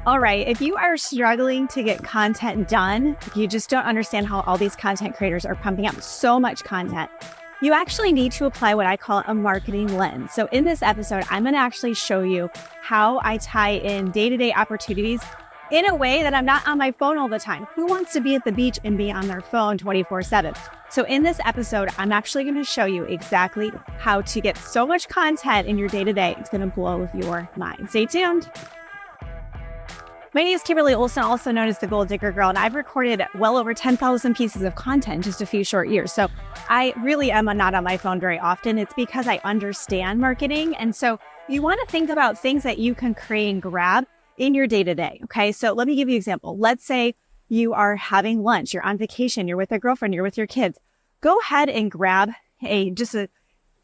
All right, if you are struggling to get content done, you just don't understand how all these content creators are pumping out so much content, you actually need to apply what I call a marketing lens. So in this episode, I'm going to actually show you how I tie in day-to-day opportunities in a way that I'm not on my phone all the time. Who wants to be at the beach and be on their phone 24/7? So in this episode, I'm actually going to show you exactly how to get so much content in your day-to-day. It's going to blow your mind. Stay tuned. My name is Kimberly Olson, also known as the Gold Digger Girl, and I've recorded well over 10,000 pieces of content in just a few short years. So I really am not on my phone very often. It's because I understand marketing. And so you want to think about things that you can create and grab in your day-to-day. Okay, so let me give you an example. Let's say you are having lunch, you're on vacation, you're with a girlfriend, you're with your kids. Go ahead and grab just a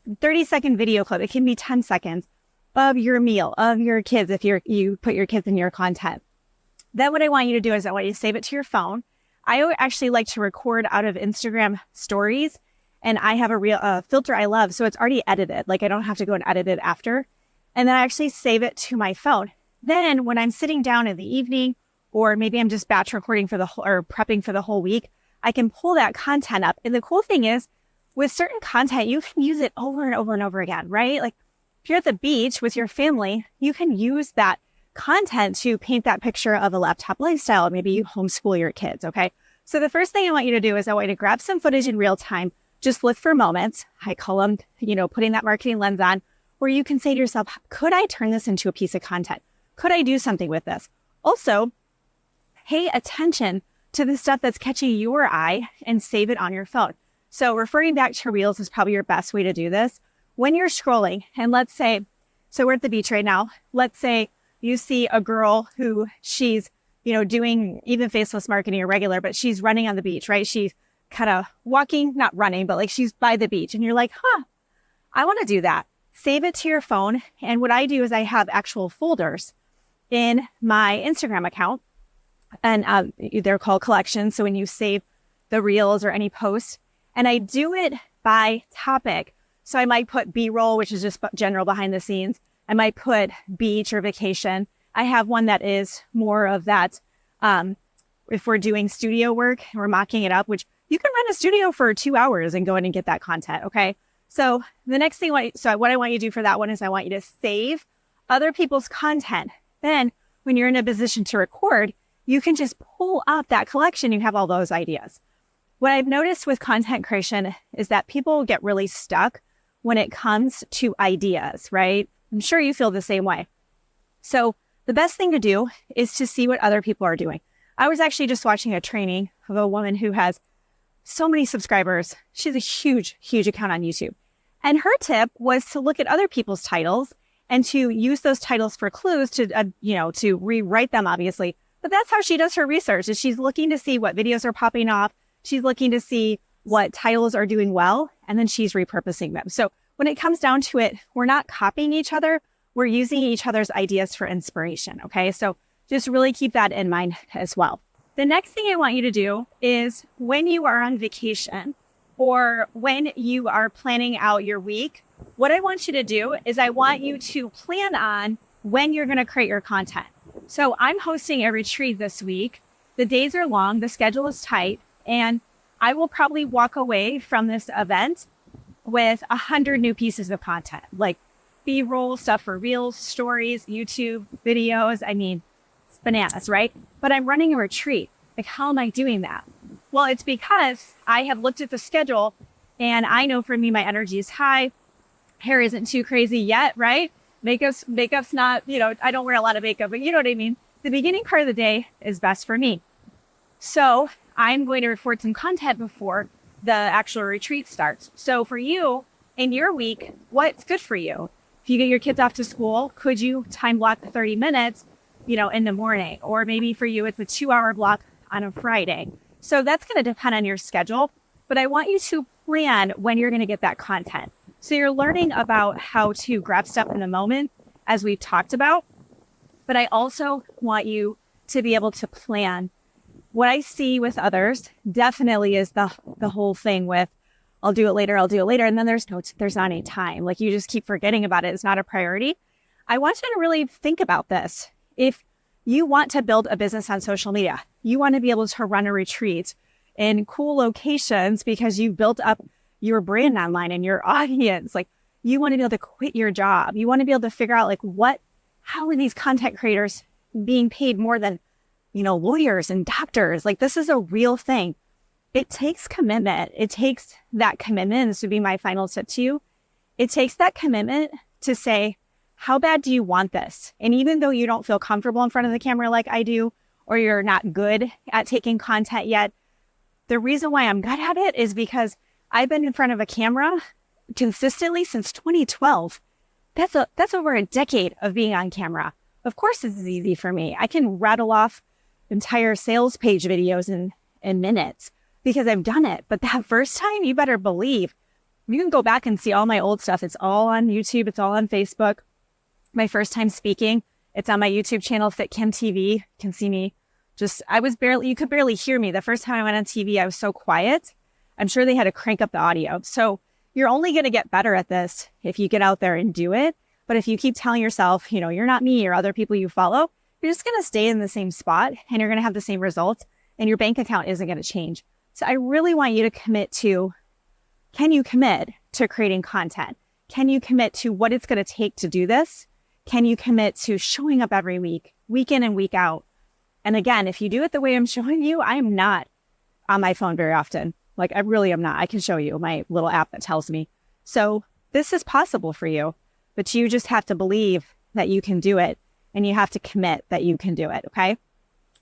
30-second video clip. It can be 10 seconds of your meal, of your kids, if you put your kids in your content. Then what I want you to do is I want you to save it to your phone. I actually like to record out of Instagram stories, and I have a filter I love. So it's already edited. Like I don't have to go and edit it after. And then I actually save it to my phone. Then when I'm sitting down in the evening, or maybe I'm just batch recording or prepping for the whole week, I can pull that content up. And the cool thing is with certain content, you can use it over and over and over again, right? Like if you're at the beach with your family, you can use that content to paint that picture of a laptop lifestyle. Maybe you homeschool your kids. Okay. So the first thing I want you to do is I want you to grab some footage in real time. Just look for moments. I call them, putting that marketing lens on, where you can say to yourself, could I turn this into a piece of content? Could I do something with this? Also, pay attention to the stuff that's catching your eye and save it on your phone. So referring back to Reels is probably your best way to do this. When you're scrolling, and let's say, so we're at the beach right now. Let's say you see a girl who she's, doing even faceless marketing or regular, but she's running on the beach, right? She's kind of walking, not running, but like she's by the beach. And you're like, I want to do that. Save it to your phone. And what I do is I have actual folders in my Instagram account, and they're called collections. So when you save the reels or any post, and I do it by topic. So I might put B-roll, which is just general behind the scenes. I might put beach or vacation. I have one that is more of that. If we're doing studio work, we're mocking it up, which you can run a studio for 2 hours and go in and get that content. Okay. So the next thing, what I want you to do for that one is I want you to save other people's content. Then when you're in a position to record, you can just pull up that collection. You have all those ideas. What I've noticed with content creation is that people get really stuck when it comes to ideas, right? I'm sure you feel the same way. So the best thing to do is to see what other people are doing. I was actually just watching a training of a woman who has so many subscribers. She has a huge, huge account on YouTube. And her tip was to look at other people's titles and to use those titles for clues to rewrite them, obviously. But that's how she does her research, is she's looking to see what videos are popping off. She's looking to see what titles are doing well, and then she's repurposing them. So when it comes down to it, we're not copying each other. We're using each other's ideas for inspiration. Okay. So just really keep that in mind as well. The next thing I want you to do is when you are on vacation or when you are planning out your week, what I want you to do is I want you to plan on when you're going to create your content. So I'm hosting a retreat this week. The days are long. The schedule is tight, and I will probably walk away from this event with 100 new pieces of content, like B-roll stuff for Reels, stories, YouTube videos. I mean, it's bananas, right? But I'm running a retreat. Like, how am I doing that? Well, it's because I have looked at the schedule, and I know for me, my energy is high. Hair isn't too crazy yet, right? Makeup's not, I don't wear a lot of makeup, but you know what I mean? The beginning part of the day is best for me. So I'm going to record some content before the actual retreat starts. So for you, in your week, what's good for you? If you get your kids off to school, could you time block 30 minutes, in the morning? Or maybe for you, it's a 2-hour block on a Friday. So that's going to depend on your schedule. But I want you to plan when you're going to get that content. So you're learning about how to grab stuff in the moment, as we've talked about. But I also want you to be able to plan. What I see with others definitely is the whole thing with, I'll do it later. And then there's not any time. Like you just keep forgetting about it. It's not a priority. I want you to really think about this. If You want to build a business on social media. You want to be able to run a retreat in cool locations because you built up your brand online and your audience. Like, you want to be able to quit your job. You want to be able to figure out how are these content creators being paid more than, lawyers and doctors? Like, this is a real thing. It takes commitment. It takes that commitment. This would be my final tip to you. It takes that commitment to say, how bad do you want this? And even though you don't feel comfortable in front of the camera like I do, or you're not good at taking content yet, the reason why I'm good at it is because I've been in front of a camera consistently since 2012. That's over a decade of being on camera. Of course, this is easy for me. I can rattle off entire sales page videos in minutes because I've done it. But that first time, you better believe. You can go back and see all my old stuff. It's all on YouTube. It's all on Facebook. My first time speaking, it's on my YouTube channel, Fit Kim TV. You can see me. You could barely hear me. The first time I went on TV, I was so quiet. I'm sure they had to crank up the audio. So you're only going to get better at this if you get out there and do it. But if you keep telling yourself, you're not me or other people you follow, you're just going to stay in the same spot and you're going to have the same results and your bank account isn't going to change. So I really want you to can you commit to creating content? Can you commit to what it's going to take to do this? Can you commit to showing up every week, week in and week out? And again, if you do it the way I'm showing you, I am not on my phone very often. Like, I really am not. I can show you my little app that tells me. So this is possible for you, but you just have to believe that you can do it and you have to commit that you can do it. Okay.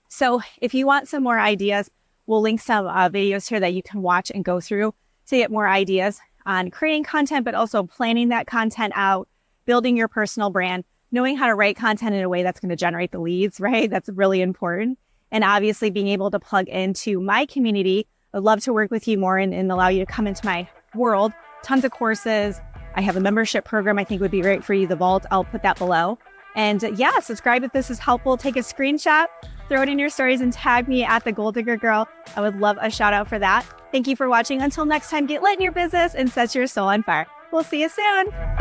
So if you want some more ideas, we'll link some videos here that you can watch and go through to get more ideas on creating content, but also planning that content out, building your personal brand, knowing how to write content in a way that's going to generate the leads, right? That's really important. And obviously being able to plug into my community. I'd love to work with you more and allow you to come into my world. Tons of courses. I have a membership program I think would be great for you, The Vault. I'll put that below. And subscribe if this is helpful. Take a screenshot, throw it in your stories and tag me at The Goal Digger Girl. I would love a shout out for that. Thank you for watching. Until next time, get lit in your business and set your soul on fire. We'll see you soon.